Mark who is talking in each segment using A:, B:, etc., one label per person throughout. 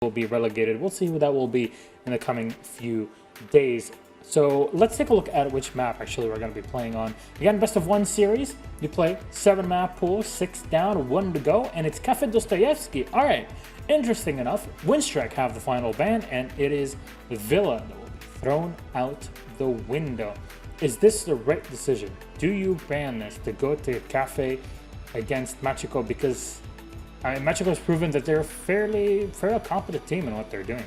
A: will be relegated. We'll see who that will be in the coming few days. So let's take a look at which map actually we're going to be playing on. Again, best of 1 series. You play 7 map pool, 6 down, 1 to go, and it's Cafe Dostoevsky. All right, interesting enough, Winstrike have the final ban, and it is Villa that will be thrown out the window. Is this the right decision? Do you ban this to go to Cafe against Macko? Because Macko has proven that they're a fairly competent team in what they're doing.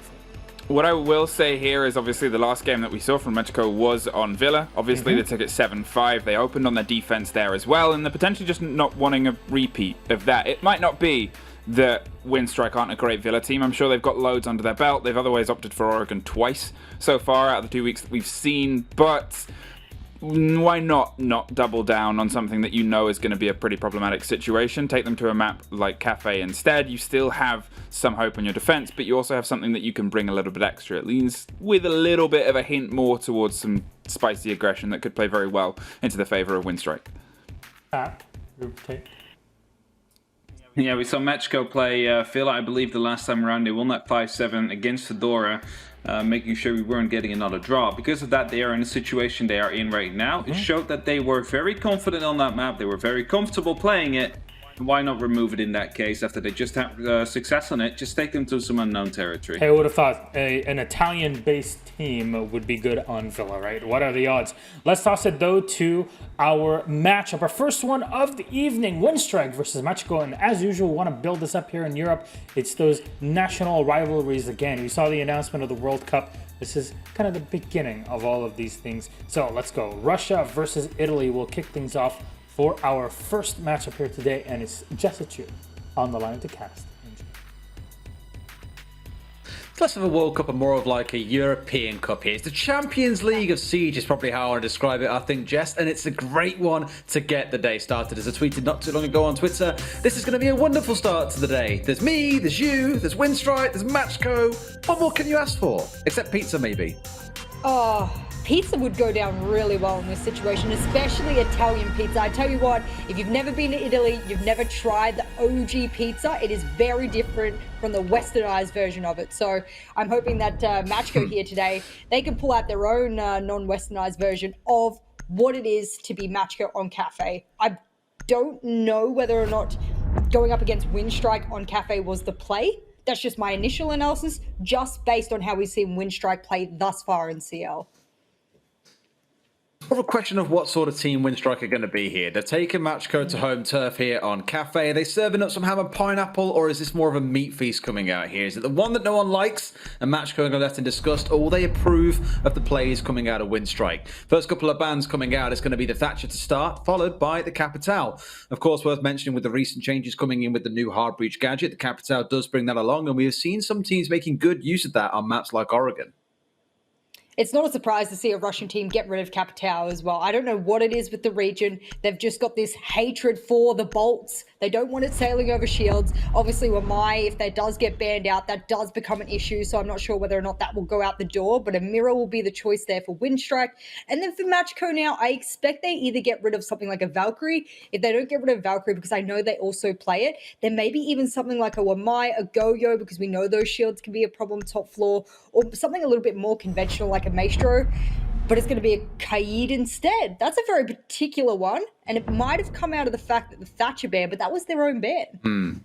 B: What I will say here is obviously the last game that we saw from Macko was on Villa. Obviously, they took it 7-5. They opened on their defense there as well, and they're potentially just not wanting a repeat of that. It might not be that Winstrike aren't a great Villa team. I'm sure they've got loads under their belt. They've otherwise opted for Oregon twice so far out of the 2 weeks that we've seen, but why not double down on something that you know is going to be a pretty problematic situation? Take them to a map like Cafe instead. You still have some hope on your defense, but you also have something that you can bring a little bit extra. It leans with a little bit of a hint more towards some spicy aggression that could play very well into the favor of Winstrike.
C: Yeah, we saw Macko play Villa, I believe, the last time around. They won that 5-7 against Fedora, making sure we weren't getting another draw. Because of that, they are in the situation they are in right now. It showed that they were very confident on that map. They were very comfortable playing it. Why not remove it in that case after they just had success on it? Just take them to some unknown territory.
A: Hey, I would have thought an Italian-based team would be good on Villa, right? What are the odds? Let's toss it, though, to our matchup. Our first one of the evening, Winstrike versus Macko. And as usual, we want to build this up here in Europe. It's those national rivalries again. We saw the announcement of the World Cup. This is kind of the beginning of all of these things. So let's go. Russia versus Italy will kick things off for our first matchup here today, and it's Jessica on the line to cast.
D: It's less of a World Cup and more of like a European Cup here. It's the Champions League of Siege is probably how I want to describe it, I think, Jess, and it's a great one to get the day started. As I tweeted not too long ago on Twitter, this is going to be a wonderful start to the day. There's me, there's you, there's Winstrike, there's Macko. What more can you ask for? Except pizza, maybe.
E: Oh, pizza would go down really well in this situation, especially Italian pizza. I tell you what, if you've never been to Italy, you've never tried the OG pizza, it is very different from the westernized version of it. So I'm hoping that Macko here today, they can pull out their own non-westernized version of what it is to be Macko on Cafe. I don't know whether or not going up against Winstrike on Cafe was the play. That's just my initial analysis, just based on how we've seen Winstrike play thus far in CL.
D: More of a question of what sort of team Winstrike are going to be here. They're taking Macko to home turf here on Cafe. Are they serving up some ham and pineapple, or is this more of a meat feast coming out here? Is it the one that no one likes and Macko are left in disgust, or will they approve of the plays coming out of Winstrike? First couple of bans coming out is going to be the Thatcher to start, followed by the Capitale. Of course, worth mentioning with the recent changes coming in with the new hard breach gadget, the Capitale does bring that along, and we have seen some teams making good use of that on maps like Oregon.
E: It's not a surprise to see a Russian team get rid of Capitale as well. I don't know what it is with the region. They've just got this hatred for the bolts. They don't want it sailing over shields. Obviously, Wamai, if that does get banned out, that does become an issue. So I'm not sure whether or not that will go out the door. But a mirror will be the choice there for Winstrike. And then for Macko now, I expect they either get rid of something like a Valkyrie. If they don't get rid of Valkyrie, because I know they also play it, then maybe even something like a Wamai, a Goyo, because we know those shields can be a problem top floor, or something a little bit more conventional like a Maestro, but it's going to be a Kaid instead. That's a very particular one, and it might have come out of the fact that the Thatcher ban, but that was their own ban.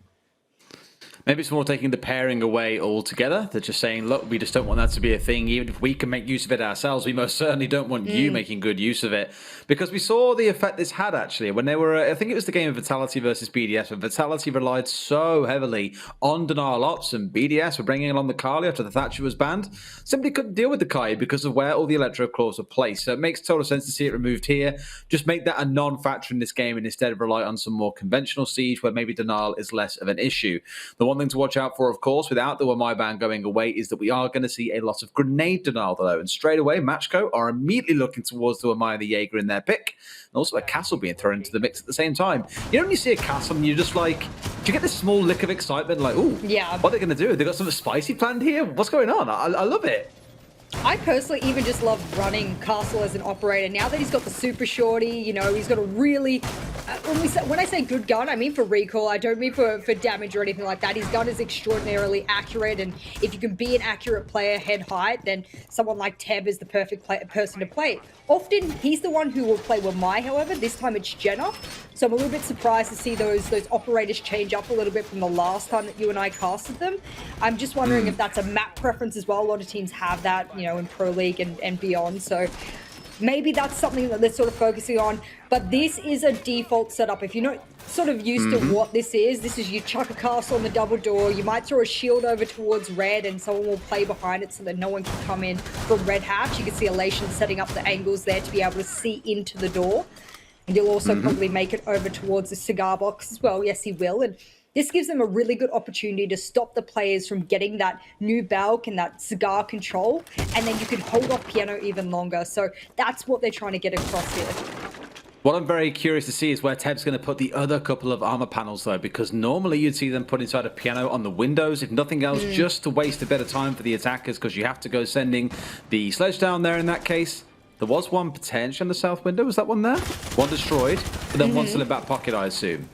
D: Maybe it's more taking the pairing away altogether. They're just saying, look, we just don't want that to be a thing. Even if we can make use of it ourselves, we most certainly don't want you making good use of it. Because we saw the effect this had, actually, when they were, I think it was the game of Vitality versus BDS, but Vitality relied so heavily on denial ops, and BDS were bringing along the Kali after the Thatcher was banned. Simply couldn't deal with the Kai because of where all the Electro Claws were placed. So it makes total sense to see it removed here. Just make that a non-factor in this game and instead rely on some more conventional siege where maybe denial is less of an issue. The one thing to watch out for, of course, without the Wamai ban going away, is that we are going to see a lot of grenade denial, though. And straight away, Macko are immediately looking towards the Wamai and the Jaeger in their pick. And also a castle being thrown into the mix at the same time. You know when you see a castle and you're just like, do you get this small lick of excitement? Like, ooh,
E: yeah,
D: what are they going to do? They got something spicy planned here? What's going on? I love it.
E: I personally even just love running Castle as an operator. Now that he's got the super shorty, you know, he's got a really When I say good gun, I mean for recoil. I don't mean for damage or anything like that. His gun is extraordinarily accurate, and if you can be an accurate player head height, then someone like Teb is the perfect person to play. Often, he's the one who will play Wamai, however. This time it's Jenna. So I'm a little bit surprised to see those operators change up a little bit from the last time that you and I casted them. I'm just wondering if that's a map preference as well. A lot of teams have that, you know, in Pro League and beyond. So maybe that's something that they're sort of focusing on. But this is a default setup. If you're not sort of used to what this is you chuck a castle on the double door, you might throw a shield over towards red and someone will play behind it so that no one can come in from red hatch. You can see Elation setting up the angles there to be able to see into the door. And he'll also probably make it over towards the cigar box as well. Yes, he will. And this gives them a really good opportunity to stop the players from getting that new Balk and that cigar control. And then you can hold off Piano even longer. So that's what they're trying to get across here.
D: What I'm very curious to see is where Teb's going to put the other couple of armor panels, though, because normally you'd see them put inside a Piano on the windows, if nothing else, just to waste a bit of time for the attackers, because you have to go sending the sledge down there in that case. There was one potential on the south window. Was that one there? One destroyed, but then one still in back pocket, I assume.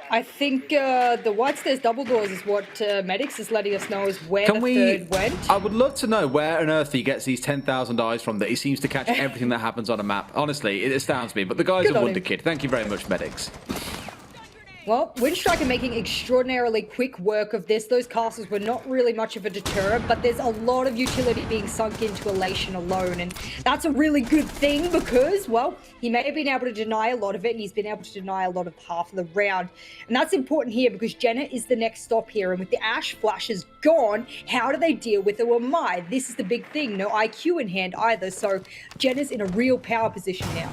E: I think the White Stairs double doors is what Medics is letting us know is where third went.
D: I would love to know where on earth he gets these 10,000 eyes from, that he seems to catch everything that happens on a map. Honestly, it astounds me. But the guy's a wonder kid. Thank you very much, Medics.
E: Well, Winstrike are making extraordinarily quick work of this. Those castles were not really much of a deterrent, but there's a lot of utility being sunk into Elation alone, and that's a really good thing because, well, he may have been able to deny a lot of it, and he's been able to deny a lot of half of the round. And that's important here because Jenna is the next stop here, and with the Ash flashes gone, how do they deal with the Wamai? This is the big thing. No IQ in hand either, so Jenna's in a real power position now.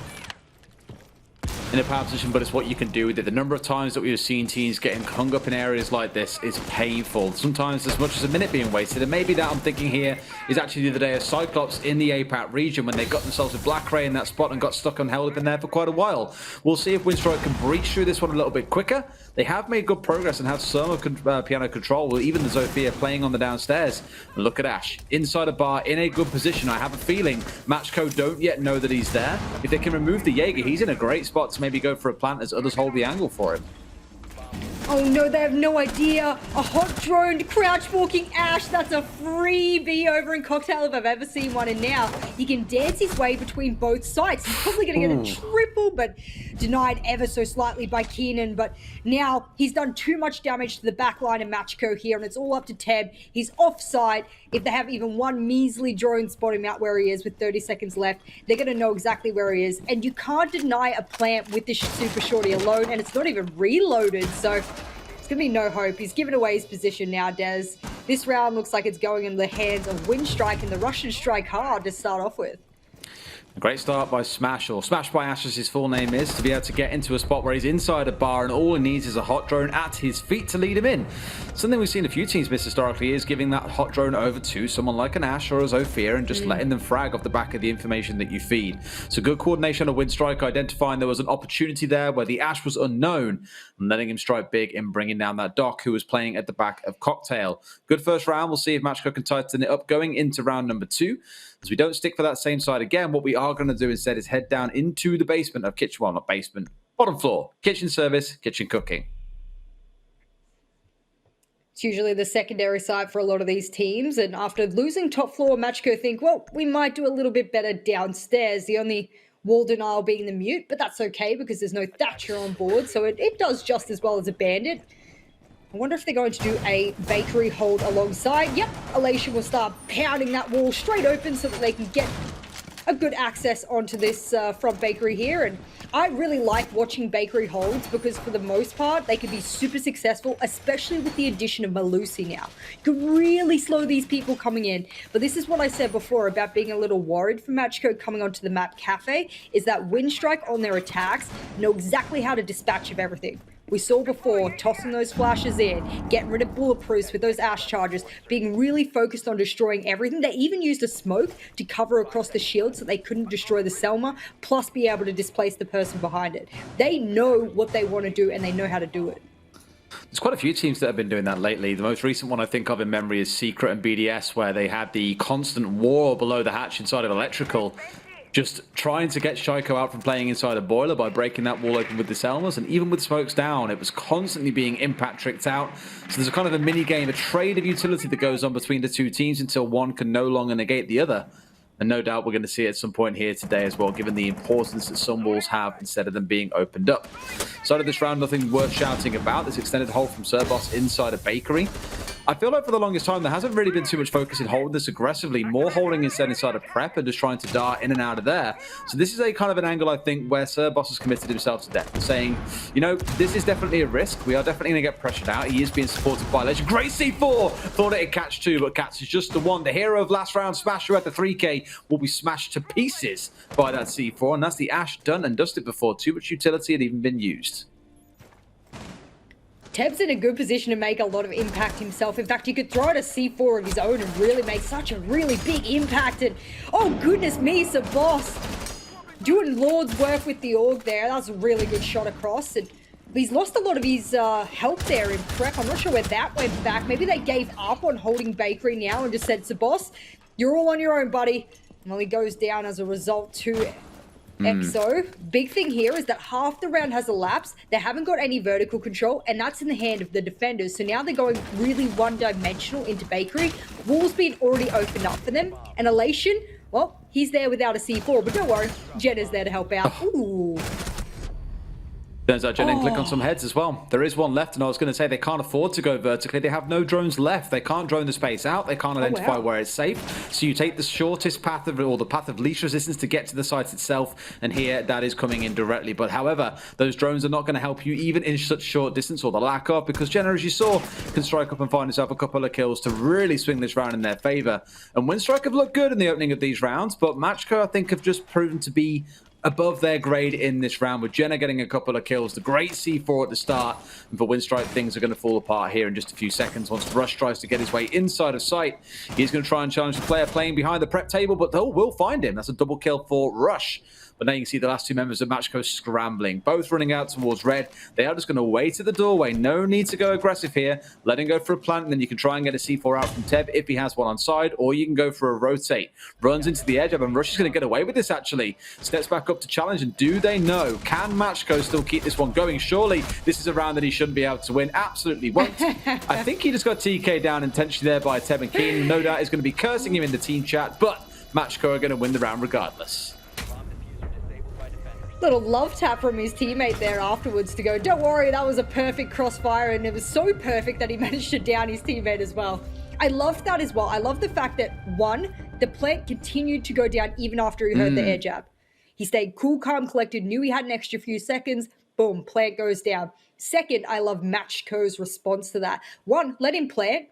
D: In a power position, but it's what you can do with it. The number of times that we've seen teams getting hung up in areas like this is painful. Sometimes as much as a minute being wasted. And maybe that I'm thinking here is actually the other day of Cyclops in the APAC region when they got themselves with Black Ray in that spot and got stuck and held up in there for quite a while. We'll see if Winstrike can breach through this one a little bit quicker. They have made good progress and have some of Piano control, with even the Zofia playing on the downstairs. And look at Ash inside a bar in a good position. I have a feeling Macko don't yet know that he's there. If they can remove the Jaeger, he's in a great spot to maybe go for a plant as others hold the angle for him.
E: Oh no, they have no idea. A hot droned, crouch walking Ash. That's a freebie over in Cocktail if I've ever seen one. And now he can dance his way between both sides. He's probably going to get a triple, but denied ever so slightly by Keenan. But now he's done too much damage to the back line of Macko here, and it's all up to Teb. He's offside. If they have even one measly drone spot him out where he is with 30 seconds left, they're going to know exactly where he is. And you can't deny a plant with this super shorty alone, and it's not even reloaded. So it's going to be no hope. He's given away his position now, Des. This round looks like it's going in the hands of Winstrike, and the Russians strike hard to start off with.
D: A great start by Smash, or Smash by Ash as his full name is, to be able to get into a spot where he's inside a bar and all he needs is a hot drone at his feet to lead him in. Something we've seen a few teams miss historically is giving that hot drone over to someone like an Ash or a Zofia and just letting them frag off the back of the information that you feed. So good coordination of Winstrike, identifying there was an opportunity there where the Ash was unknown and letting him strike big in bringing down that Doc who was playing at the back of Cocktail. Good first round. We'll see if Macko can tighten it up going into round number 2. As we don't stick for that same side again, what we are going to do instead is head down into the basement of kitchen, well, not basement, bottom floor, kitchen service, kitchen cooking.
E: It's usually the secondary site for a lot of these teams, and after losing top floor, Macko think, well, we might do a little bit better downstairs. The only wall denial being the mute, but that's okay because there's no Thatcher on board, so it does just as well as a bandit. I wonder if they're going to do a bakery hold alongside. Yep, Elation will start pounding that wall straight open so that they can get a good access onto this front bakery here. And I really like watching bakery holds because for the most part, they can be super successful, especially with the addition of Malusi now. You can really slow these people coming in. But this is what I said before about being a little worried for Macko coming onto the map Cafe, is that Winstrike on their attacks know exactly how to dispatch of everything. We saw before, tossing those flashes in, getting rid of bulletproofs with those Ash charges, being really focused on destroying everything. They even used a smoke to cover across the shield so they couldn't destroy the Selma, plus be able to displace the person behind it. They know what they want to do, and they know how to do it.
D: There's quite a few teams that have been doing that lately. The most recent one I think of in memory is Secret and BDS, where they had the constant war below the hatch inside of Electrical. just trying to get Shaiko out from playing inside a boiler by breaking that wall open with the Selmas, and even with smokes down, it was constantly being impact tricked out. So there's a kind of a mini game, a trade of utility that goes on between the two teams until one can no longer negate the other. And no doubt we're going to see it at some point here today as well, given the importance that some walls have instead of them being opened up. Side of this round, nothing worth shouting about. This extended hold from Serbos inside a bakery. I feel like for the longest time, there hasn't really been too much focus in holding this aggressively, more holding instead inside a prep and just trying to dart in and out of there. So this is a kind of an angle, I think, where Serbos has committed himself to death, saying, you know, this is definitely a risk. We are definitely going to get pressured out. He is being supported by Legend. Great C4! Thought it'd catch two, but catches just the one. The hero of last round, Smasher at the 3K, will be smashed to pieces by that C4, and that's the Ash done and dusted before too much utility had even been used.
E: Teb's in a good position to make a lot of impact himself. In fact, he could throw out a C4 of his own and really make such a really big impact. And oh goodness me, Boss doing Lord's work with the Org there. That was a really good shot across. And he's lost a lot of his health there in prep. I'm not sure where that went back. Maybe they gave up on holding Bakery now and just said, Boss, you're all on your own, buddy. Well, he goes down as a result to EXO. Big thing here is that half the round has elapsed. They haven't got any vertical control, and that's in the hand of the defenders. So now they're going really one-dimensional into Bakery. Wall's been already opened up for them. And Elation, well, he's there without a C4, but don't worry, Jenna's there to help out. Ooh.
D: Turns out Jen didn't click on some heads as well. There is one left, and I was going to say they can't afford to go vertically. They have no drones left. They can't drone the space out. They can't identify where it's safe. So you take the shortest path of, or the path of least resistance to get to the site itself, and here that is coming in directly. But however, those drones are not going to help you even in such short distance, or the lack of, because Jenna, as you saw, can strike up and find herself a couple of kills to really swing this round in their favor. And Winstrike have looked good in the opening of these rounds, but Macko, I think, have just proven to be above their grade in this round, with Jenna getting a couple of kills. The great C4 at the start, and for Winstrike, things are going to fall apart here in just a few seconds once Rush tries to get his way inside of sight. He's going to try and challenge the player playing behind the prep table, but they will find him. That's a double kill for Rush. But now you can see the last two members of Macko scrambling, both running out towards red. They are just going to wait at the doorway. No need to go aggressive here. Let him go for a plant, and then you can try and get a C4 out from Teb if he has one on side, or you can go for a rotate. Runs into the edge, and Rush is going to get away with this, actually. Steps back up to challenge, and do they know? Can Macko still keep this one going? Surely this is a round that he shouldn't be able to win. Absolutely won't. I think he just got TK down intentionally there by Teb and Keen. No doubt is going to be cursing him in the team chat, but Macko are going to win the round regardless.
E: Little love tap from his teammate there afterwards to go, don't worry, that was a perfect crossfire, and it was so perfect that he managed to down his teammate as well. I love that as well. I love the fact that, one, the plant continued to go down even after he heard the air jab. He stayed cool, calm, collected, knew he had an extra few seconds, boom, plant goes down. Second, I love Macko's response to that. One, let him plant.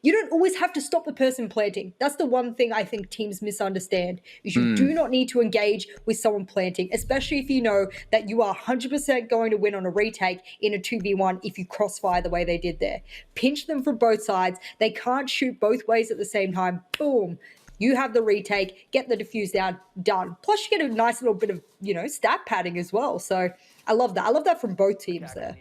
E: You don't always have to stop the person planting. That's the one thing I think teams misunderstand, is you do not need to engage with someone planting, especially if you know that you are 100% going to win on a retake in a 2v1 if you crossfire the way they did there. Pinch them from both sides. They can't shoot both ways at the same time. Boom. You have the retake, get the defuse down, done. Plus you get a nice little bit of, stat padding as well. So I love that. I love that from both teams there.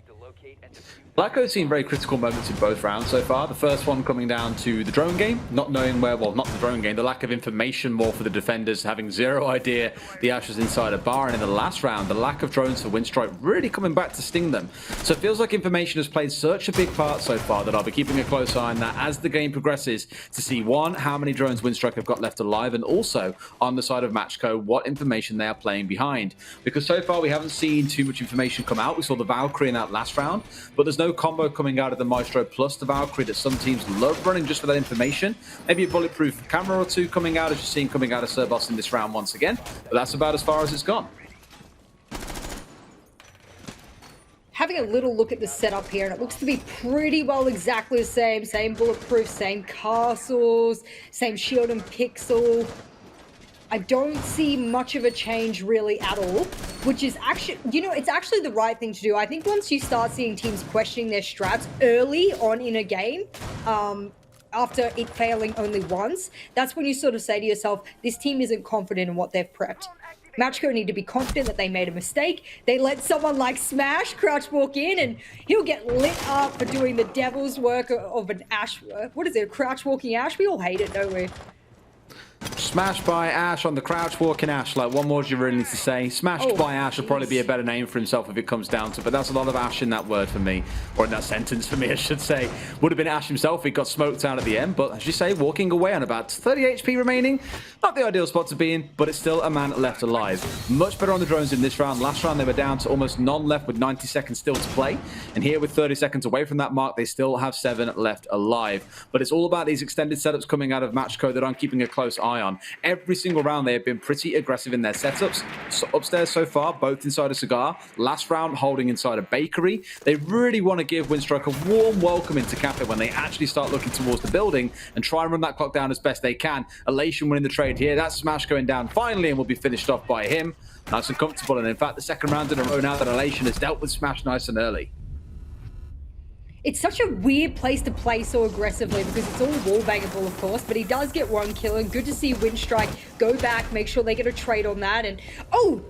D: Blacko's seen very critical moments in both rounds so far. The first one coming down to the drone game, not knowing where, well, not the drone game, the lack of information more for the defenders, having zero idea the Ash was inside a bar. And in the last round, the lack of drones for Winstrike really coming back to sting them. So it feels like information has played such a big part so far that I'll be keeping a close eye on that as the game progresses to see, one, how many drones Winstrike have got left alive, and also on the side of Macko, what information they are playing behind. Because so far we haven't seen too much information come out. We saw the Valkyrie in that last round, but there's no combo coming out of the Maestro plus the Valkyrie that some teams love running just for that information. Maybe a bulletproof camera or two coming out, as you're seeing coming out of Serbos in this round once again, but that's about as far as it's gone.
E: Having a little look at the setup here, and it looks to be pretty well exactly the same bulletproof, same castles, same shield and pixel. I don't see much of a change really at all, which is actually, it's actually the right thing to do. I think once you start seeing teams questioning their strats early on in a game, after it failing only once, that's when you sort of say to yourself, this team isn't confident in what they've prepped. Macko need to be confident that they made a mistake. They let someone like Smash crouch walk in, and he'll get lit up for doing the devil's work of an Ash. What is it, a crouch walking Ash? We all hate it, don't we?
D: Smashed by Ash on the crouch walking Ash. Like, one more do you really need to say? Smashed by Ash would probably be a better name for himself if it comes down to it, but that's a lot of Ash in that word for me, or in that sentence for me, I should say. Would have been Ash himself if he got smoked out at the end, but as you say, walking away on about 30 HP remaining. Not the ideal spot to be in, but it's still a man left alive. Much better on the drones in this round. Last round, they were down to almost none left with 90 seconds still to play, and here with 30 seconds away from that mark, they still have 7 left alive. But it's all about these extended setups coming out of Macko that I'm keeping a close eye on. Every single round, they have been pretty aggressive in their setups. So upstairs so far, both inside a cigar. Last round, holding inside a bakery. They really want to give Winstrike a warm welcome into Cafe when they actually start looking towards the building and try and run that clock down as best they can. Elation winning the trade here. That smash going down finally and will be finished off by him. Nice and comfortable. And in fact, the second round in a row now that Elation has dealt with Smash nice and early.
E: It's such a weird place to play so aggressively because it's all wall-bangable, of course, but he does get one kill, and good to see Winstrike go back, make sure they get a trade on that, and oh,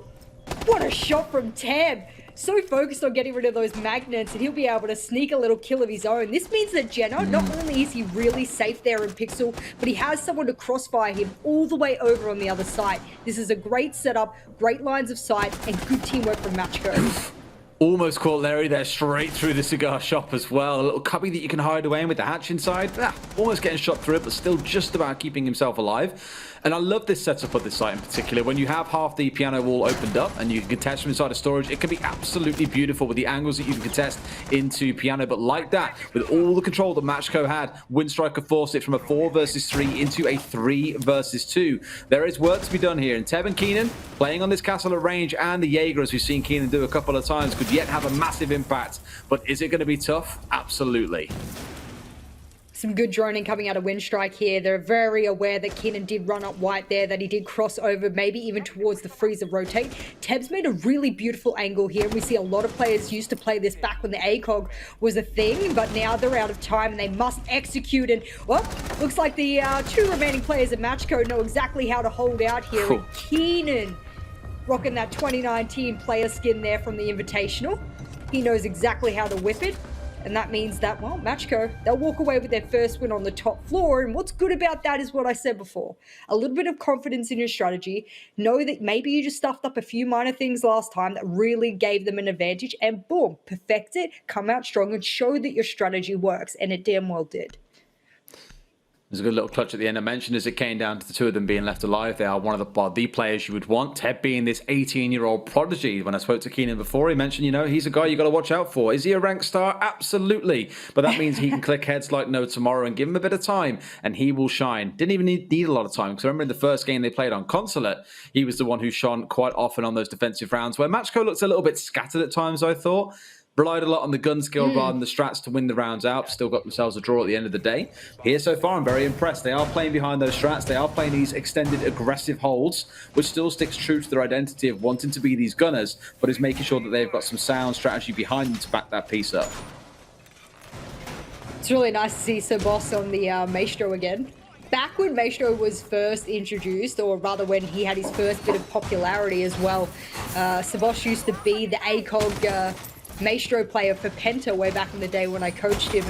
E: what a shot from Tab. So focused on getting rid of those magnets, and he'll be able to sneak a little kill of his own. This means that Jenna, not only is he really safe there in Pixel, but he has someone to crossfire him all the way over on the other side. This is a great setup, great lines of sight, and good teamwork from Macko.
D: Almost caught Larry there straight through the cigar shop as well. A little cubby that you can hide away in with the hatch inside. Almost getting shot through it, but still just about keeping himself alive. And I love this setup of this site in particular. When you have half the piano wall opened up and you can contest from inside of storage, it can be absolutely beautiful with the angles that you can contest into piano. But like that, with all the control that Macko had, Winstrike forced it from a 4 versus 3 into a 3 versus 2. There is work to be done here. And Teb and Keenan playing on this castle at range, and the Jaeger, as we've seen Keenan do a couple of times, could yet have a massive impact. But is it going to be tough? Absolutely.
E: Some good droning coming out of Winstrike here. They're very aware that Keenan did run up white there, that he did cross over, maybe even towards the freezer rotate. Teb's made a really beautiful angle here. We see a lot of players used to play this back when the ACOG was a thing, but now they're out of time and they must execute. And, well, looks like the 2 remaining players at Macko know exactly how to hold out here. And Keenan rocking that 2019 player skin there from the Invitational. He knows exactly how to whip it. And that means that, well, Macko, they'll walk away with their first win on the top floor. And what's good about that is what I said before. A little bit of confidence in your strategy. Know that maybe you just stuffed up a few minor things last time that really gave them an advantage. And boom, perfect it, come out strong and show that your strategy works. And it damn well did.
D: There's a good little clutch at the end. I mentioned as it came down to the 2 of them being left alive, they are one of the players you would want. Ted being this 18-year-old prodigy. When I spoke to Keenan before, he mentioned, you know, he's a guy you got to watch out for. Is he a ranked star? Absolutely. But that means he can click heads like no tomorrow, and give him a bit of time and he will shine. Didn't even need a lot of time, because I remember in the first game they played on Consulate, he was the one who shone quite often on those defensive rounds, where Macko looks a little bit scattered at times, I thought. Relied a lot on the gun skill rather than the strats to win the rounds out. Still got themselves a draw at the end of the day. Here so far, I'm very impressed. They are playing behind those strats. They are playing these extended aggressive holds, which still sticks true to their identity of wanting to be these gunners, but is making sure that they've got some sound strategy behind them to back that piece up.
E: It's really nice to see Sir Boss on the Maestro again. Back when Maestro was first introduced, or rather when he had his first bit of popularity as well, Sir Boss used to be the ACOG Maestro player for Penta way back in the day when I coached him,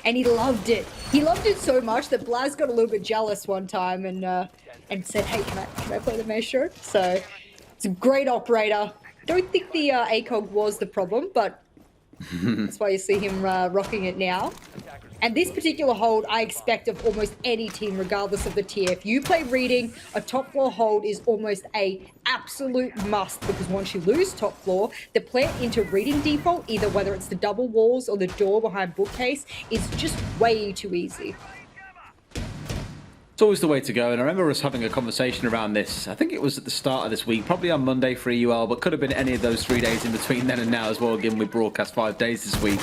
E: and he loved it. He loved it so much that Blaz got a little bit jealous one time and said, hey, can I play the Maestro? So it's a great operator. Don't think the ACOG was the problem, but that's why you see him rocking it now. And this particular hold, I expect of almost any team, regardless of the tier. If you play reading, a top floor hold is almost a absolute must, because once you lose top floor, the plant into reading default, either whether it's the double walls or the door behind bookcase, is just way too easy.
D: It's always the way to go, and I remember us having a conversation around this. I think it was at the start of this week, probably on Monday for EUL, but could have been any of those 3 days in between then and now as well, given we broadcast 5 days this week.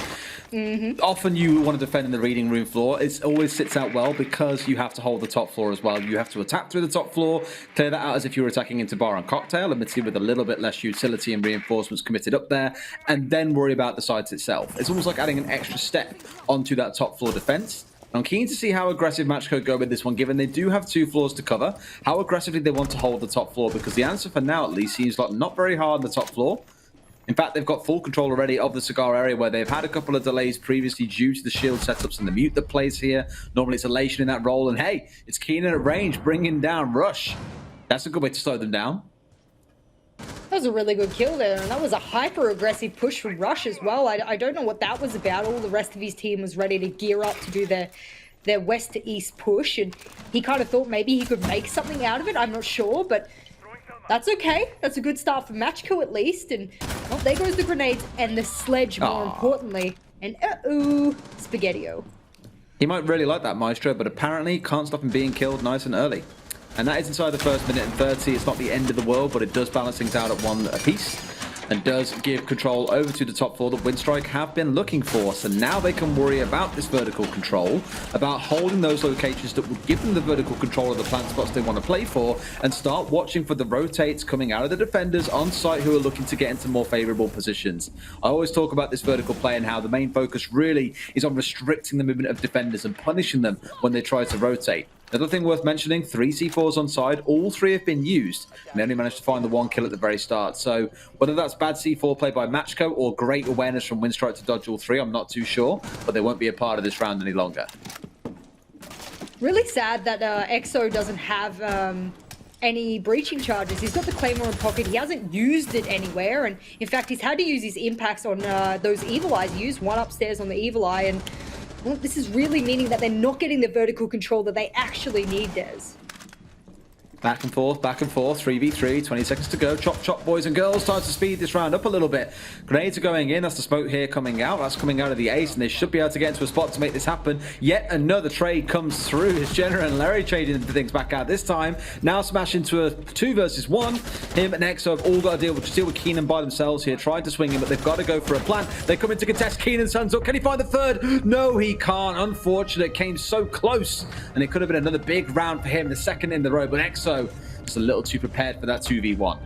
D: Often you want to defend in the reading room floor. It always sits out well because you have to hold the top floor as well. You have to attack through the top floor, clear that out as if you were attacking into bar and cocktail, admittedly with a little bit less utility and reinforcements committed up there, and then worry about the sides itself. It's almost like adding an extra step onto that top floor defense. I'm keen to see how aggressive Macko go with this one, given they do have 2 floors to cover. How aggressively they want to hold the top floor, because the answer for now at least seems like not very hard on the top floor. In fact, they've got full control already of the cigar area where they've had a couple of delays previously due to the shield setups and the mute that plays here. Normally it's Elation in that role. And hey, it's Keenan at range bringing down Rush. That's a good way to slow them down.
E: That was a really good kill there, and that was a hyper-aggressive push from Rush as well. I don't know what that was about. All the rest of his team was ready to gear up to do their west to east push, and he kind of thought maybe he could make something out of it. I'm not sure, but that's okay. That's a good start for Macko at least. And well, there goes the grenades and the sledge, more importantly. And Spaghetti-O.
D: He might really like that Maestro, but apparently can't stop him being killed nice and early. And that is inside the first minute and 30. It's not the end of the world, but it does balance things out at 1 apiece. And does give control over to the top floor that Winstrike have been looking for. So now they can worry about this vertical control, about holding those locations that would give them the vertical control of the plant spots they want to play for, and start watching for the rotates coming out of the defenders on site who are looking to get into more favorable positions. I always talk about this vertical play and how the main focus really is on restricting the movement of defenders and punishing them when they try to rotate. Another thing worth mentioning, 3 C4s on side, all 3 have been used, and they only managed to find the 1 kill at the very start. So whether that's bad C4 play by Macko or great awareness from Winstrike to dodge all 3, I'm not too sure, but they won't be a part of this round any longer.
E: Really sad that EXO doesn't have any breaching charges. He's got the Claymore in pocket. He hasn't used it anywhere, and in fact, he's had to use his impacts on those Evil Eyes. He used one upstairs on the Evil Eye, and well, this is really meaning that they're not getting the vertical control that they actually need, Des.
D: Back and forth, 3v3, 20 seconds to go. Chop, chop, boys and girls. Time to speed this round up a little bit. Grenades are going in. That's the smoke here coming out. That's coming out of the ace, and they should be able to get into a spot to make this happen. Yet another trade comes through. It's Jenna and Larry trading things back out this time. Now smash into a 2 versus 1. Him and EXO have all got to deal with Keenan by themselves here. Tried to swing him, but they've got to go for a plant. They come in to contest. Keenan's hands up. Can he find the third? No, he can't. Unfortunate. Came so close, and it could have been another big round for him, the second in the row, but EXO just a little too prepared for that 2v1.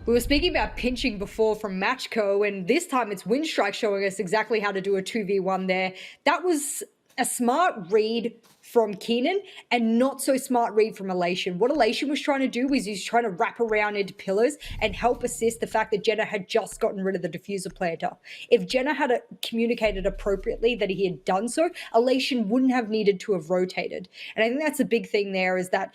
E: We were speaking about pinching before from Macko, and this time it's Winstrike showing us exactly how to do a 2v1 there. That was a smart read from Keenan and not so smart read from Elation. What Elation was trying to do was he's trying to wrap around into pillars and help assist the fact that Jenna had just gotten rid of the diffuser planter. If Jenna had communicated appropriately that he had done so, Elation wouldn't have needed to have rotated. And I think that's a big thing there, is that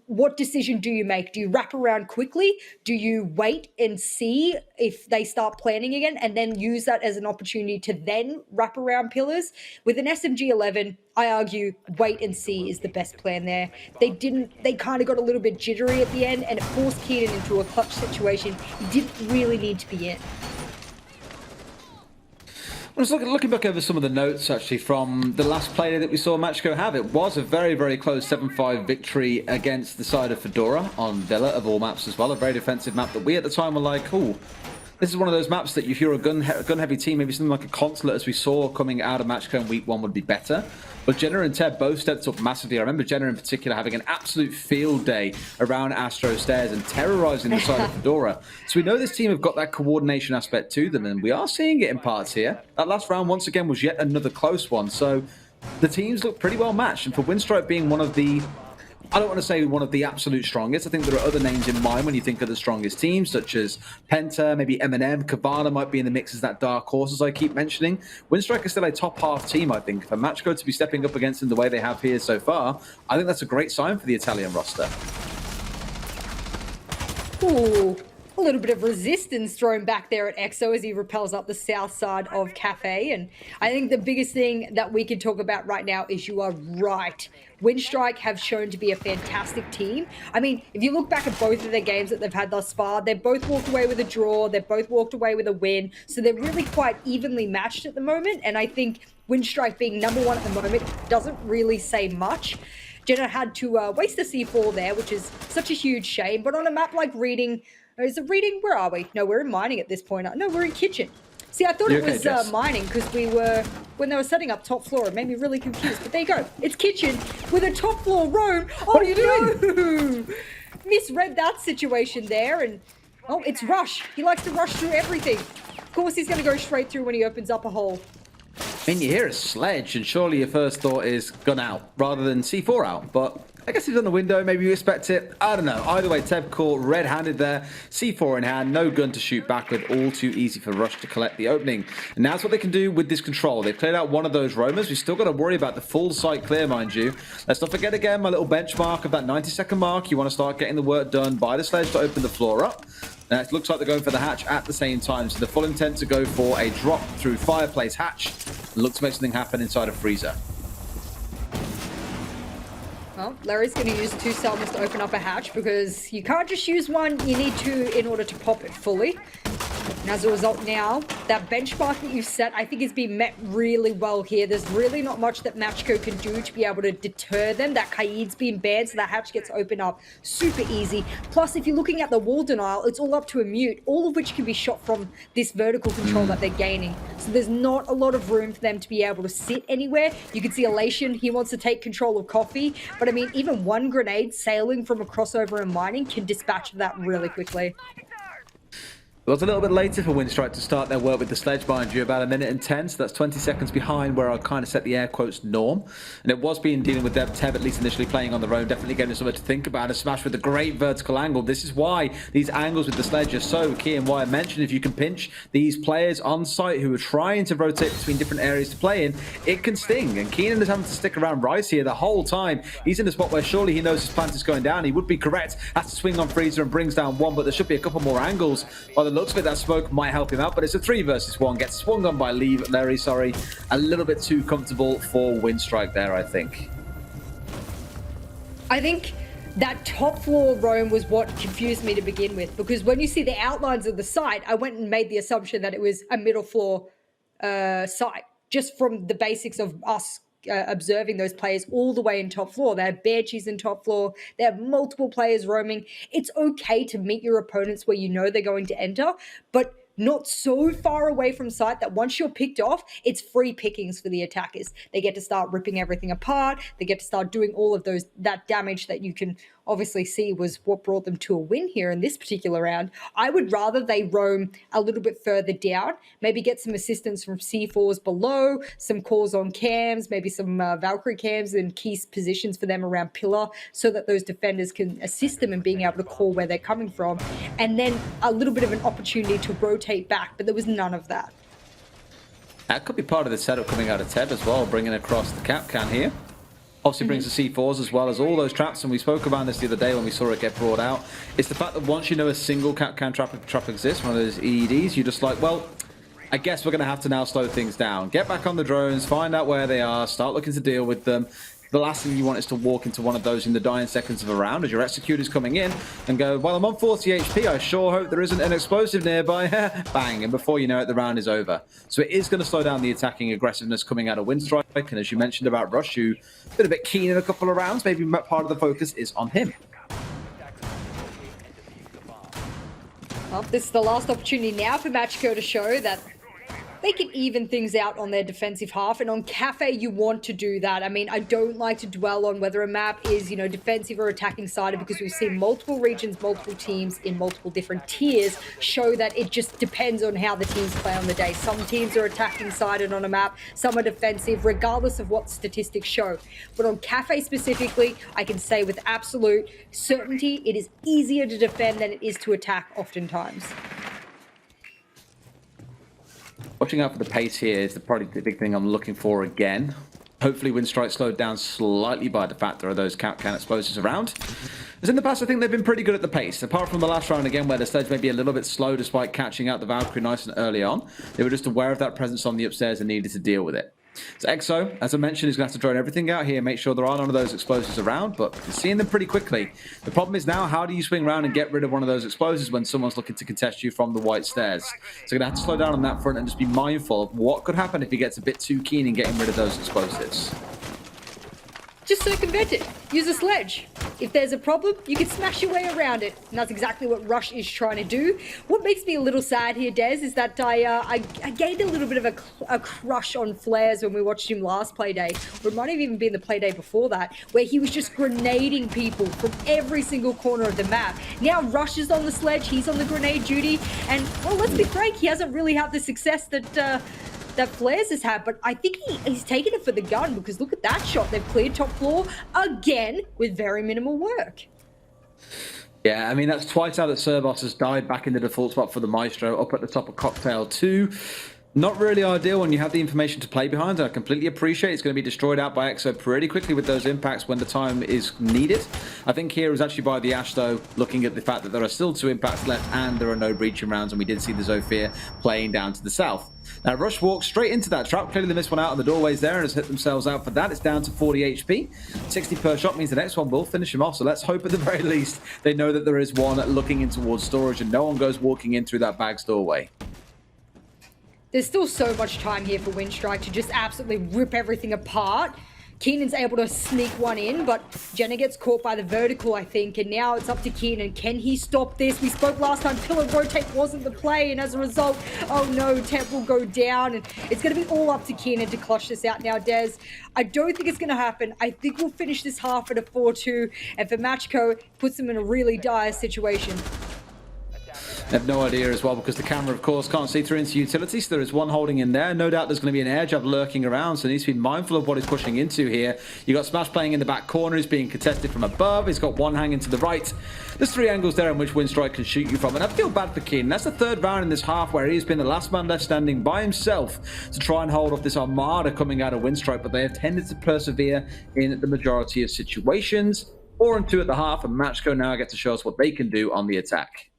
E: what decision do you make? Do you wrap around quickly? Do you wait and see if they start planning again and then use that as an opportunity to then wrap around pillars? With an SMG-11, I argue wait and see is the best plan there. They kind of got a little bit jittery at the end, and it forced Keenan into a clutch situation he didn't really need to be in.
D: I was looking back over some of the notes, actually, from the last Playday that we saw Macko have. It was a very, very close 7-5 victory against the side of Fedora on Villa, of all maps as well. A very defensive map that we at the time were like, oh, this is one of those maps that if you're a gun-heavy team, maybe something like a Consulate, as we saw coming out of Macko in week 1, would be better. But Jenna and Ted both stepped up massively. I remember Jenna in particular having an absolute field day around Astro Stairs and terrorizing the side of Fedora. So we know this team have got that coordination aspect to them, and we are seeing it in parts here. That last round, once again, was yet another close one. So the teams look pretty well matched. And for Winstrike being one of the, I don't want to say one of the absolute strongest. I think there are other names in mind when you think of the strongest teams, such as Penta, maybe Eminem, Kavana might be in the mix as that dark horse, as I keep mentioning. Winstrike is still a top half team, I think. For Macko to be stepping up against them the way they have here so far, I think that's a great sign for the Italian roster.
E: Ooh, a little bit of resistance thrown back there at EXO as he repels up the south side of Cafe. And I think the biggest thing that we can talk about right now is you are right. Winstrike have shown to be a fantastic team. I mean, if you look back at both of their games that they've had thus far, they've both walked away with a draw, they've both walked away with a win, so they're really quite evenly matched at the moment, and I think Winstrike being number 1 at the moment doesn't really say much. Jenna had to waste a C4 there, which is such a huge shame, but on a map like Reading, is it Reading? Where are we? No, we're in Mining at this point. No, we're in Kitchen. See, I thought it was Mining because when they were setting up top floor, it made me really confused. But there you go. It's Kitchen with a top floor roam. Oh, what are you doing? Misread that situation there. And, oh, it's Rush. He likes to rush through everything. Of course, he's going to go straight through when he opens up a hole.
D: I mean, you hear a sledge, and surely your first thought is gun out rather than C4 out. But I guess he's on the window. Maybe you expect it. I don't know. Either way, Teb caught red-handed there. C4 in hand. No gun to shoot back with. All too easy for Rush to collect the opening. And that's what they can do with this control. They've cleared out one of those roamers. We've still got to worry about the full site clear, mind you. Let's not forget again my little benchmark of that 90-second mark. You want to start getting the work done by the sledge to open the floor up. Now, it looks like they're going for the hatch at the same time, so the full intent to go for a drop through fireplace hatch. Look to make something happen inside of freezer.
E: Well, Larry's going to use 2 Selmas to open up a hatch because you can't just use one, you need 2 in order to pop it fully. And as a result now, that benchmark that you've set, I think is being met really well here. There's really not much that Macko can do to be able to deter them. That Kaid's being banned, so the hatch gets opened up super easy. Plus, if you're looking at the wall denial, it's all up to a mute, all of which can be shot from this vertical control that they're gaining. So there's not a lot of room for them to be able to sit anywhere. You can see Elation, he wants to take control of Coffee. But I mean, even one grenade sailing from a crossover and mining can dispatch that really quickly.
D: It was a little bit later for Winstrike to start their work with the sledge, mind you, about 1 minute and 10, so that's 20 seconds behind where I kind of set the air quotes norm. And it was being dealing with Teb, at least initially playing on their own, definitely getting something to think about. A smash with a great vertical angle. This is why these angles with the sledge are so key, and why I mentioned if you can pinch these players on site who are trying to rotate between different areas to play in, it can sting. And Keenan is having to stick around Rice here the whole time. He's in a spot where surely he knows his plant is going down. He would be correct, has to swing on freezer and brings down 1, but there should be a couple more angles. By the looks of it, that smoke might help him out, but it's a 3 versus 1. Gets swung on by Larry, sorry. A little bit too comfortable for Winstrike there, I think.
E: I think that top floor roam was what confused me to begin with, because when you see the outlines of the site, I went and made the assumption that it was a middle floor site, just from the basics of us observing those players all the way in top floor. They have Banshees in top floor. They have multiple players roaming. It's okay to meet your opponents where you know they're going to enter, but not so far away from site that once you're picked off, it's free pickings for the attackers. They get to start ripping everything apart. They get to start doing all of that damage that you can obviously see was what brought them to a win here in this particular round. I would rather they roam a little bit further down, maybe get some assistance from C4s below, some calls on cams, maybe some Valkyrie cams and key positions for them around pillar so that those defenders can assist them in being able to call where they're coming from, and then a little bit of an opportunity to rotate back, but there was none of that.
D: That could be part of the setup coming out of Teb as well, bringing across the cap can here. Obviously brings the C4s as well as all those traps, and we spoke about this the other day when we saw it get brought out. It's the fact that once you know a single cap can trap exists, one of those EEDs, you're just like, well, I guess we're going to have to now slow things down. Get back on the drones, find out where they are, start looking to deal with them. The last thing you want is to walk into one of those in the dying seconds of a round as your executor's coming in and go, well, I'm on 40 HP. I sure hope there isn't an explosive nearby. Bang. And before you know it, the round is over. So it is going to slow down the attacking aggressiveness coming out of Winstrike. And as you mentioned about Rush, who's been a bit keen in a couple of rounds, maybe part of the focus is on him.
E: Well, this is the last opportunity now for Macko to show that they can even things out on their defensive half, and on Cafe you want to do that. I mean, I don't like to dwell on whether a map is, you know, defensive or attacking sided, because we've seen multiple regions, multiple teams in multiple different tiers show that it just depends on how the teams play on the day. Some teams are attacking sided on a map, some are defensive, regardless of what statistics show. But on Cafe specifically, I can say with absolute certainty, it is easier to defend than it is to attack oftentimes.
D: Watching out for the pace here is probably the big thing I'm looking for again. Hopefully Winstrike slowed down slightly by the fact there are those can explosives around. As in the past, I think they've been pretty good at the pace. Apart from the last round again, where the sledge may be a little bit slow despite catching out the Valkyrie nice and early on. They were just aware of that presence on the upstairs and needed to deal with it. So Exo, as I mentioned, is going to have to drone everything out here, make sure there are none of those explosives around, but you're seeing them pretty quickly. The problem is now, how do you swing around and get rid of one of those explosives when someone's looking to contest you from the white stairs? So you're going to have to slow down on that front and just be mindful of what could happen if he gets a bit too keen in getting rid of those explosives.
E: Just circumvent it. Use a sledge. If there's a problem, you can smash your way around it. And that's exactly what Rush is trying to do. What makes me a little sad here, Des, is that I gained a little bit of a crush on Flares when we watched him last Playday. Or it might have even been the Playday before that, where he was just grenading people from every single corner of the map. Now Rush is on the sledge, he's on the grenade duty, and, well, let's be frank, he hasn't really had the success that that Flares has had, but I think he's taken it for the gun, because look at that shot. They've cleared top floor again with very minimal work.
D: Yeah, I mean, that's twice now that Cerbos has died back in the default spot for the Maestro, up at the top of Cocktail 2. Not really ideal when you have the information to play behind, and I completely appreciate it's going to be destroyed out by Exo pretty quickly with those impacts when the time is needed. I think here is actually by the Ash, though, looking at the fact that there are still 2 impacts left and there are no breaching rounds, and we did see the Zofia playing down to the south. Now, Rush walks straight into that trap. Clearly, they missed one out on the doorways there and has hit themselves out for that. It's down to 40 HP. 60 per shot means the next one will finish him off. So let's hope at the very least they know that there is one looking in towards storage and no one goes walking in through that bag's doorway.
E: There's still so much time here for Winstrike to just absolutely rip everything apart. Keenan's able to sneak one in, but Jenna gets caught by the vertical, I think, and now it's up to Keenan. Can he stop this? We spoke last time, pillar rotate wasn't the play, and as a result, oh no, Temp will go down, and it's going to be all up to Keenan to clutch this out now, Des. I don't think it's going to happen. I think we'll finish this half at a 4-2, and for Macko, puts them in a really dire situation.
D: I have no idea as well, because the camera, of course, can't see through into utility, so there is one holding in there. No doubt there's going to be an air jab lurking around, so he needs to be mindful of what he's pushing into here. You got Smash playing in the back corner. He's being contested from above. He's got one hanging to the right. There's 3 angles there in which Winstrike can shoot you from, and I feel bad for Keenan. That's the 3rd round in this half where he's been the last man left standing by himself to try and hold off this armada coming out of Winstrike, but they have tended to persevere in the majority of situations. 4-2 at the half, and Macko now get to show us what they can do on the attack.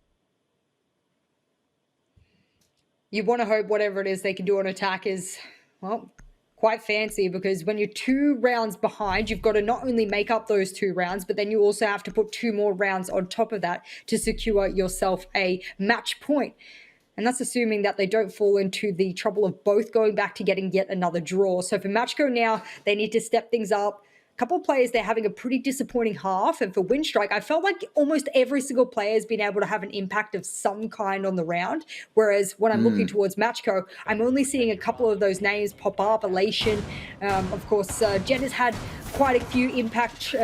E: You want to hope whatever it is they can do on attack is, well, quite fancy, because when you're 2 rounds behind, you've got to not only make up those 2 rounds, but then you also have to put 2 more rounds on top of that to secure yourself a match point. And that's assuming that they don't fall into the trouble of both going back to getting yet another draw. So for Macko now, they need to step things up. Couple of players, they're having a pretty disappointing half, and for Winstrike, I felt like almost every single player has been able to have an impact of some kind on the round, whereas when I'm looking towards Macko, I'm only seeing a couple of those names pop up. Elation, of course, Jen has had quite a few impact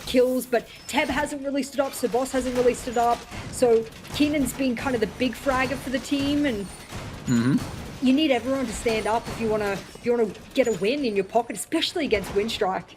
E: kills, but Teb hasn't really stood up, Boss hasn't really stood up, so Keenan's been kind of the big fragger for the team, and you need everyone to stand up if you want to get a win in your pocket, especially against Winstrike.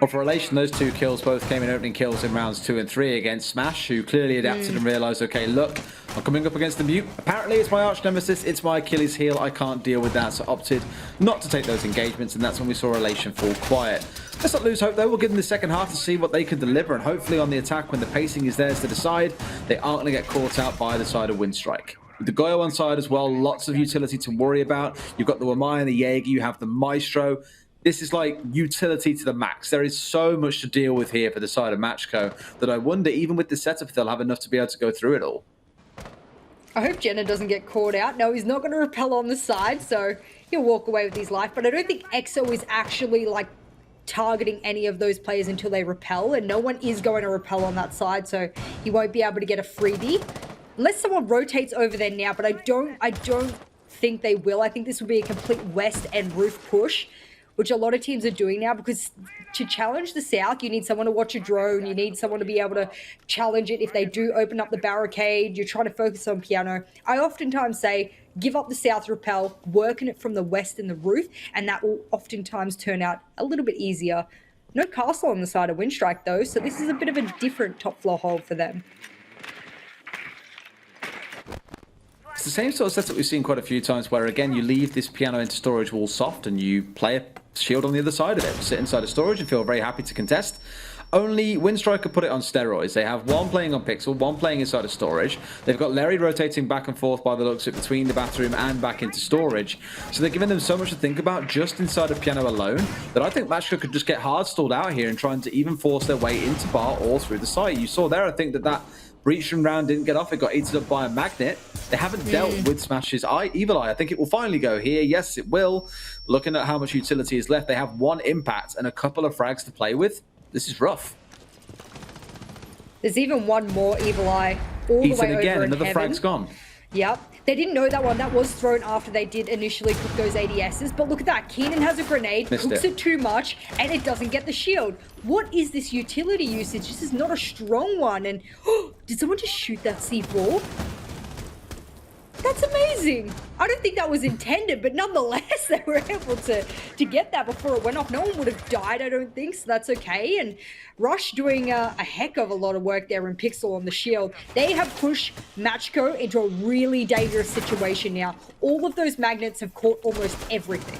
D: Well, for Relation, those 2 kills both came in opening kills in rounds 2 and 3 against Smash, who clearly adapted and realised, okay, look, I'm coming up against the Mute. Apparently, it's my arch nemesis, it's my Achilles heel, I can't deal with that, so opted not to take those engagements, and that's when we saw Relation fall quiet. Let's not lose hope, though. We'll give them the second half to see what they can deliver, and hopefully on the attack, when the pacing is theirs to decide, they aren't going to get caught out by the side of Winstrike. With the Goyo on side as well, lots of utility to worry about. You've got the Wamai and the Jaeger, you have the Maestro. This is like utility to the max. There is so much to deal with here for the side of Macko that I wonder, even with the setup, if they'll have enough to be able to go through it all.
E: I hope Jenna doesn't get caught out. No, he's not going to repel on the side, so he'll walk away with his life. But I don't think Exo is actually like targeting any of those players until they repel, and no one is going to repel on that side, so he won't be able to get a freebie unless someone rotates over there now. But I don't think they will. I think this will be a complete west and roof push, which a lot of teams are doing now, because to challenge the south, you need someone to watch a drone, you need someone to be able to challenge it if they do open up the barricade, you're trying to focus on piano. I oftentimes say, give up the south repel, work on it from the west and the roof, and that will oftentimes turn out a little bit easier. No castle on the side of Winstrike though, so this is a bit of a different top floor hold for them.
D: It's the same sort of setup we've seen quite a few times where, again, you leave this piano into storage wall soft and you play a shield on the other side of it. Sit inside of storage and feel very happy to contest. Only Winstrike could put it on steroids. They have one playing on Pixel, one playing inside of storage. They've got Larry rotating back and forth by the looks of it between the bathroom and back into storage. So they're giving them so much to think about just inside of piano alone that I think Macko could just get hard stalled out here and trying to even force their way into bar or through the site. You saw there, I think that breach round didn't get off. It got eaten up by a magnet. They haven't dealt with Smash's Evil Eye. I think it will finally go here. Yes, it will. Looking at how much utility is left, they have one impact and a couple of frags to play with. This is rough.
E: There's even one more Evil Eye all the way
D: again,
E: over in
D: another
E: heaven.
D: frag's gone.
E: Yep. They didn't know that one. That was thrown after they did initially cook those ADSs. But look at that. Keenan has a grenade, cooks it too much, and it doesn't get the shield. What is this utility usage? This is not a strong one. And did someone just shoot that C4? That's amazing. I don't think that was intended, but nonetheless, they were able to get that before it went off. No one would have died, I don't think, so that's okay. And Rush doing a heck of a lot of work there in Pixel on the shield. They have pushed Macko into a really dangerous situation now. All of those magnets have caught almost everything.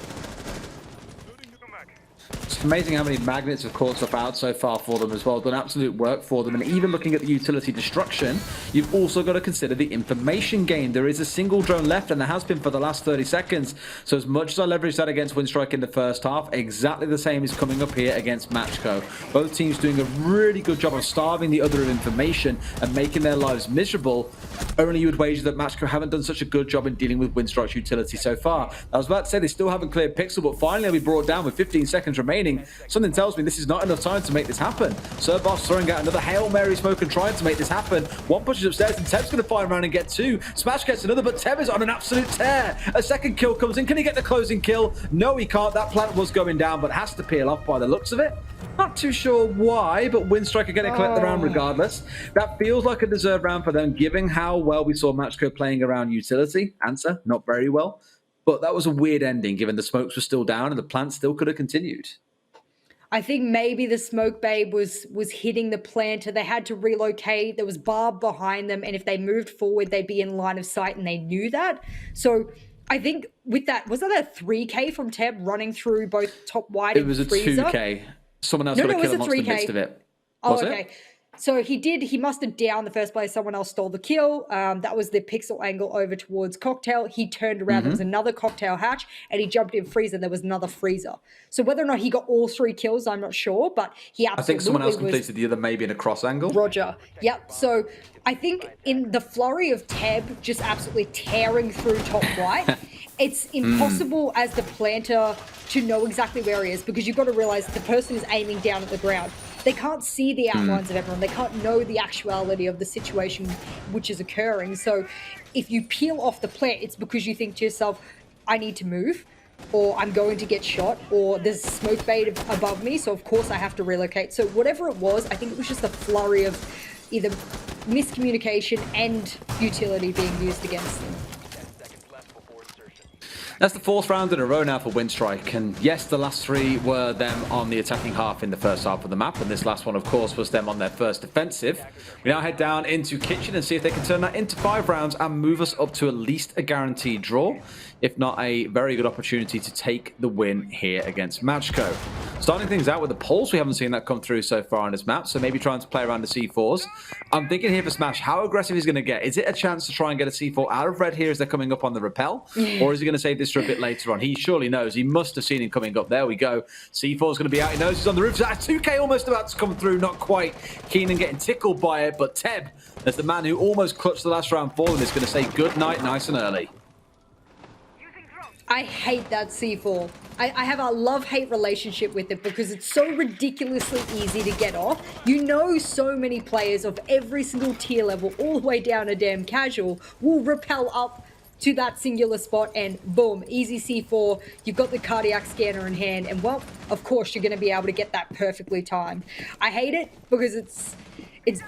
D: It's amazing how many magnets have caught stuff out so far for them as well. Done absolute work for them. And even looking at the utility destruction, you've also got to consider the information gain. There is a single drone left, and there has been for the last 30 seconds. So as much as I leveraged that against Winstrike in the first half, exactly the same is coming up here against Macko. Both teams doing a really good job of starving the other of information and making their lives miserable. Only you would wager that Macko haven't done such a good job in dealing with Winstrike's utility so far. I was about to say they still haven't cleared Pixel, but finally they'll be brought down with 15 seconds remaining. Something tells me this is not enough time to make this happen. Serboss throwing out another Hail Mary smoke and trying to make this happen. One pushes upstairs and Teb's going to fire around and get two. Smash gets another, but Teb is on an absolute tear. A second kill comes in. Can he get the closing kill? No, he can't. That plant was going down, but has to peel off by the looks of it. Not too sure why, but Winstrike are going to collect the round regardless. That feels like a deserved round for them, given how well we saw Macko playing around utility. Answer, not very well. But that was a weird ending, given the smokes were still down and the plant still could have continued.
E: I think maybe the smoke babe was hitting the planter. They had to relocate. There was barb behind them, and if they moved forward, they'd be in line of sight, and they knew that. So I think with that, was that a 3K from Teb running through both top wide and freezer?
D: It was a 2K. Someone else got a kill amongst the midst of it.
E: Oh, okay. So he must have downed the first place. Someone else stole the kill. That was the pixel angle over towards Cocktail. He turned around. There was another Cocktail hatch, and he jumped in freezer. There was another freezer. So whether or not he got all 3 kills, I'm not sure. But he absolutely
D: I think someone else completed the other, maybe in a cross angle.
E: Roger. Yep. So I think in the flurry of Teb just absolutely tearing through top white, it's impossible as the planter to know exactly where he is, because you've got to realize the person is aiming down at the ground. They can't see the outlines of everyone. They can't know the actuality of the situation which is occurring. So if you peel off the plant, it's because you think to yourself, I need to move, or I'm going to get shot, or there's smoke bait above me, so of course I have to relocate. So whatever it was, I think it was just a flurry of either miscommunication and utility being used against them.
D: That's the 4th round in a row now for Winstrike, and yes, the last 3 were them on the attacking half in the first half of the map, and this last one, of course, was them on their first defensive. We now head down into Kitchen and see if they can turn that into 5 rounds and move us up to at least a guaranteed draw, if not a very good opportunity to take the win here against Macko. Starting things out with the pulse, we haven't seen that come through so far on this map, so maybe trying to play around the C4s. I'm thinking here for Smash, how aggressive he's going to get. Is it a chance to try and get a C4 out of Red here as they're coming up on the rappel, or is he going to save this for a bit later on? He surely knows. He must have seen him coming up. There we go. C4's going to be out. He knows he's on the roof. That's 2K almost about to come through. Not quite. Keenan getting tickled by it, but Teb, as the man who almost clutched the last round for them, is going to say good night nice and early.
E: I hate that C4. I have a love-hate relationship with it because it's so ridiculously easy to get off. You know, so many players of every single tier level, all the way down to damn casual, will rappel up to that singular spot and boom, easy C4. You've got the cardiac scanner in hand, and well, of course, you're going to be able to get that perfectly timed. I hate it because it's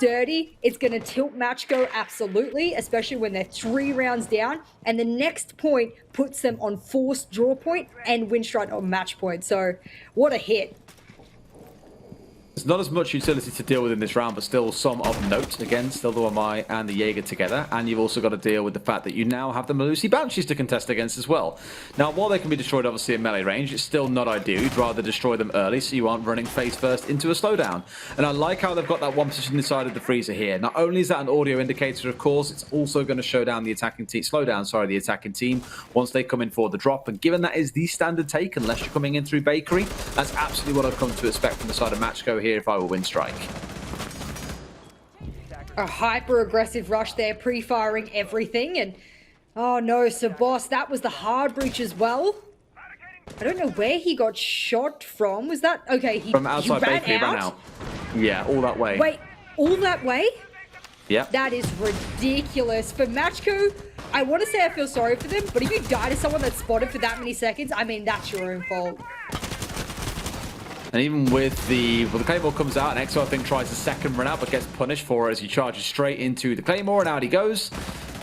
E: dirty. It's going to tilt Macko, absolutely, especially when they're 3 rounds down. And the next point puts them on forced draw point and Winstrike on match point. So what a hit.
D: There's not as much utility to deal with in this round, but still some of note. Again, still the Wamai and the Jaeger together. And you've also got to deal with the fact that you now have the Malusi Banshees to contest against as well. Now, while they can be destroyed, obviously, at melee range, it's still not ideal. You'd rather destroy them early so you aren't running face first into a slowdown. And I like how they've got that one position inside of the freezer here. Not only is that an audio indicator, of course, it's also going to show down the attacking team, the attacking team once they come in for the drop. And given that is the standard take, unless you're coming in through Bakery, that's absolutely what I've come to expect from the side of Macko here if I were Winstrike.
E: A hyper-aggressive rush there, pre-firing everything, and oh no, so boss, that was the hard breach as well. I don't know where he got shot from. Was that okay?
D: From outside Bakery, ran out. Yeah, all that way.
E: Wait, all that way?
D: Yeah.
E: That is ridiculous. For Macko, I want to say I feel sorry for them, but if you die to someone that's spotted for that many seconds, I mean, that's your own fault.
D: And even with the Claymore comes out, and Exo, I think, tries the second run out, but gets punished for it as he charges straight into the Claymore, and out he goes.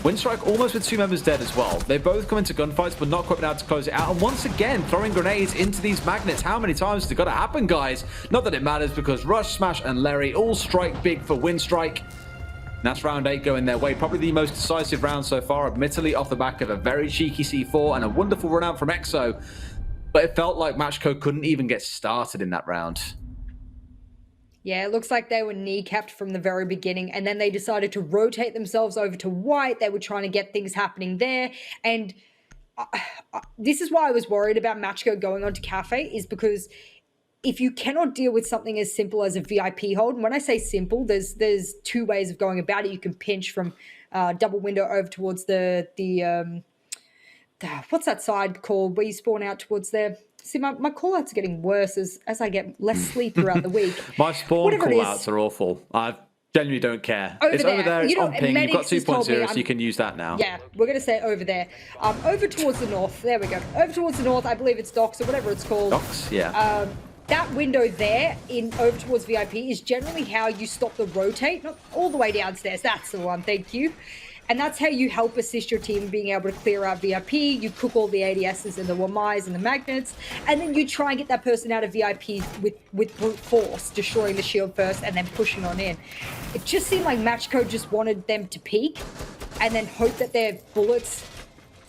D: Winstrike almost with 2 members dead as well. They both come into gunfights, but not quite been able to close it out. And once again, throwing grenades into these magnets. How many times has it got to happen, guys? Not that it matters, because Rush, Smash, and Larry all strike big for Winstrike. And that's round 8 going their way. Probably the most decisive round so far, admittedly off the back of a very cheeky C4 and a wonderful run out from Exo. But it felt like Macko couldn't even get started in that round.
E: Yeah, it looks like they were kneecapped from the very beginning, and then they decided to rotate themselves over to white. They were trying to get things happening there, and this is why I was worried about Macko going on to Cafe, is because if you cannot deal with something as simple as a VIP hold, and when I say simple, there's 2 ways of going about it. You can pinch from double window over towards the what's that side called where you spawn out towards there? See, my call-outs are getting worse as I get less sleep throughout the week.
D: My spawn call-outs are awful. I genuinely don't care. It's over there, it's on ping. You've got 2.0, so you can use that now.
E: Yeah, we're going to say over there. Over towards the north. There we go. Over towards the north, I believe it's Docks or whatever it's called.
D: Docks, yeah.
E: That window there over towards VIP is generally how you stop the rotate. Not all the way downstairs. That's the one. Thank you. And that's how you help assist your team being able to clear out VIP. You cook all the ADSs and the Wamais and the magnets, and then you try and get that person out of VIP with brute force, destroying the shield first and then pushing on in. It just seemed like Macko just wanted them to peek and then hope that their bullets,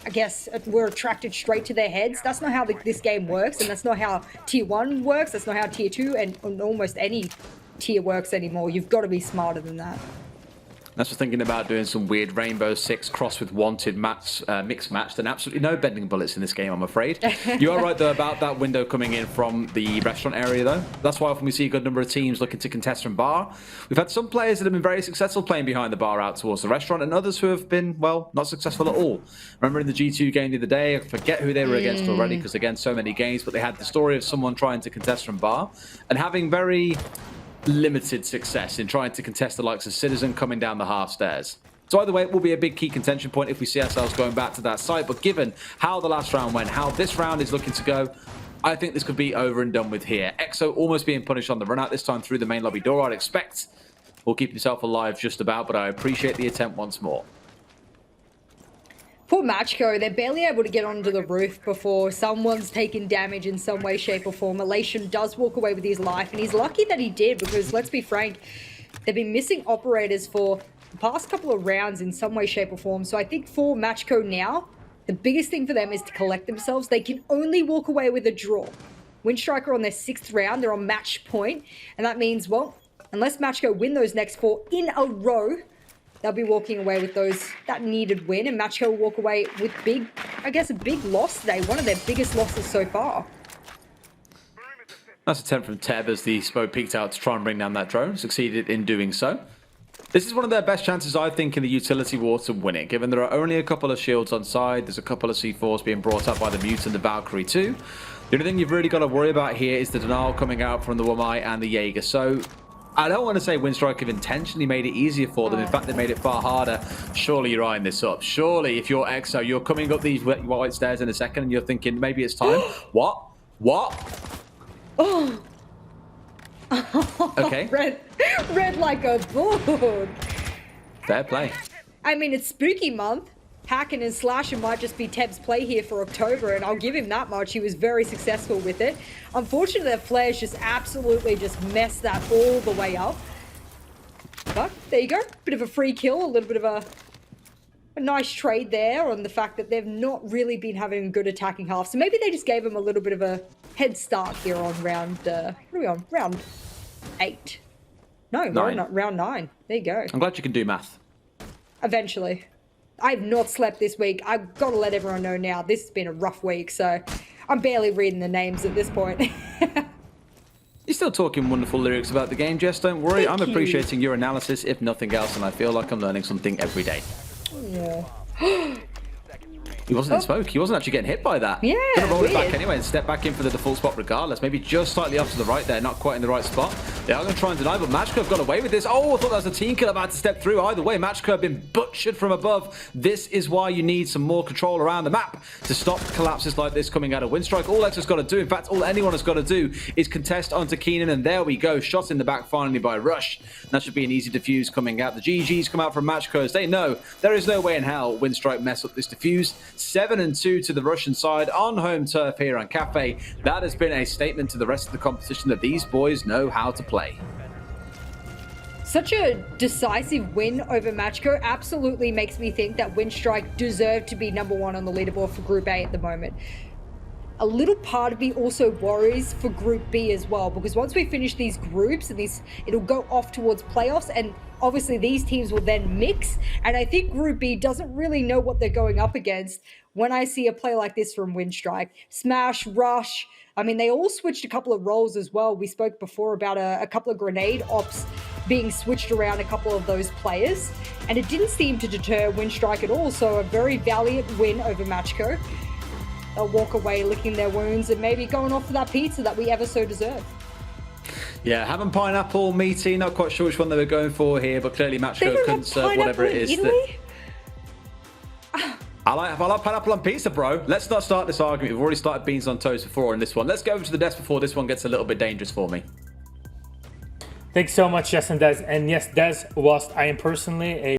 E: I guess, were attracted straight to their heads. That's not how this game works, and that's not how Tier 1 works. That's not how Tier 2 and almost any tier works anymore. You've got to be smarter than that.
D: That's for thinking about doing some weird Rainbow Six cross with Wanted mixed match. Then absolutely no bending bullets in this game, I'm afraid. You are right, though, about that window coming in from the restaurant area, though. That's why often we see a good number of teams looking to contest from bar. We've had some players that have been very successful playing behind the bar out towards the restaurant, and others who have been, well, not successful at all. Remember in the G2 game the other day, I forget who they were against already, because again, so many games, but they had the story of someone trying to contest from bar and having very limited success in trying to contest the likes of Citizen coming down the half stairs. So either way, it will be a big key contention point if we see ourselves going back to that site. But given how the last round went, how this round is looking to go, I think this could be over and done with here. Exo almost being punished on the run out, this time through the main lobby door, I'd expect. Will keep himself alive just about, but I appreciate the attempt once more.
E: Poor Macko, they're barely able to get onto the roof before someone's taken damage in some way, shape, or form. Elation does walk away with his life, and he's lucky that he did, because let's be frank, they've been missing operators for the past couple of rounds in some way, shape, or form. So I think for Macko now, the biggest thing for them is to collect themselves. They can only walk away with a draw. Winstrike are on their 6th round, they're on match point, and that means, well, unless Macko win those next 4 in a row, they'll be walking away with that needed win, and Macko will walk away with a big loss today. One of their biggest losses so far.
D: That's a 10 from Teb as the smoke peeked out to try and bring down that drone. Succeeded in doing so. This is one of their best chances, I think, in the utility war to win it, given there are only a couple of shields on side. There's a couple of C4s being brought up by the Mute and the Valkyrie too. The only thing you've really got to worry about here is the denial coming out from the Wamai and the Jaeger. So I don't want to say Winstrike have intentionally made it easier for them. In fact, they made it far harder. Surely you're eyeing this up. Surely, if you're Exo, you're coming up these white stairs in a second and you're thinking, maybe it's time. What?
E: Oh.
D: Okay.
E: Red like a bull.
D: Fair play.
E: I mean, it's spooky month. Hacking and slashing might just be Teb's play here for October, and I'll give him that much. He was very successful with it. Unfortunately, their flares just absolutely just messed that all the way up. But there you go. Bit of a free kill, a little bit of a nice trade there on the fact that they've not really been having a good attacking half. So maybe they just gave him a little bit of a head start here on round, what are we on? Round 8. No, we're on round 9. There you go.
D: I'm glad you can do math.
E: Eventually. I've not slept this week. I've got to let everyone know now. This has been a rough week, so I'm barely reading the names at this point.
D: You're still talking wonderful lyrics about the game, Jess. Don't worry.
E: Thank
D: I'm
E: you.
D: appreciating your analysis, if nothing else, and I feel like I'm learning something every day.
E: Yeah.
D: He wasn't in smoke. He wasn't actually getting hit by that.
E: Yeah,
D: Gonna roll it back
E: weird.
D: anyway and step back in for the default spot regardless. Maybe just slightly off to the right there, not quite in the right spot. They are going to try and deny, but Macko have got away with this. Oh, I thought that was a team kill about to step through. Either way, Macko have been butchered from above. This is why you need some more control around the map to stop collapses like this coming out of Winstrike. All X has got to do, in fact, all anyone has got to do is contest onto Keenan, and there we go. Shot in the back finally by Rush. That should be an easy defuse coming out. The GGs come out from Macko as they know there is no way in hell Winstrike mess up this defuse. 7-2 to the Russian side on home turf here on Cafe. That has been a statement to the rest of the competition that these boys know how to play.
E: Such a decisive win over Macko absolutely makes me think that Winstrike deserve to be number one on the leaderboard for Group A at the moment. A little part of me also worries for Group B as well, because once we finish these groups and it'll go off towards playoffs, and obviously these teams will then mix, and I think Group B doesn't really know what they're going up against when I see a play like this from Winstrike. Smash, Rush, I mean, they all switched a couple of roles as well. We spoke before about a couple of grenade ops being switched around a couple of those players, and it didn't seem to deter Winstrike at all, so a very valiant win over Macko. They'll walk away licking their wounds and maybe going off for that pizza that we ever so deserve.
D: Yeah, ham and pineapple, meaty, not quite sure which one they were going for here, but clearly Macko couldn't serve whatever it is. I like pineapple on pizza, bro. Let's not start this argument. We've already started beans on toast before in this one. Let's go over to the desk before this one gets a little bit dangerous for me.
A: Thanks so much, Jess and Des. And yes, Des, whilst I am personally a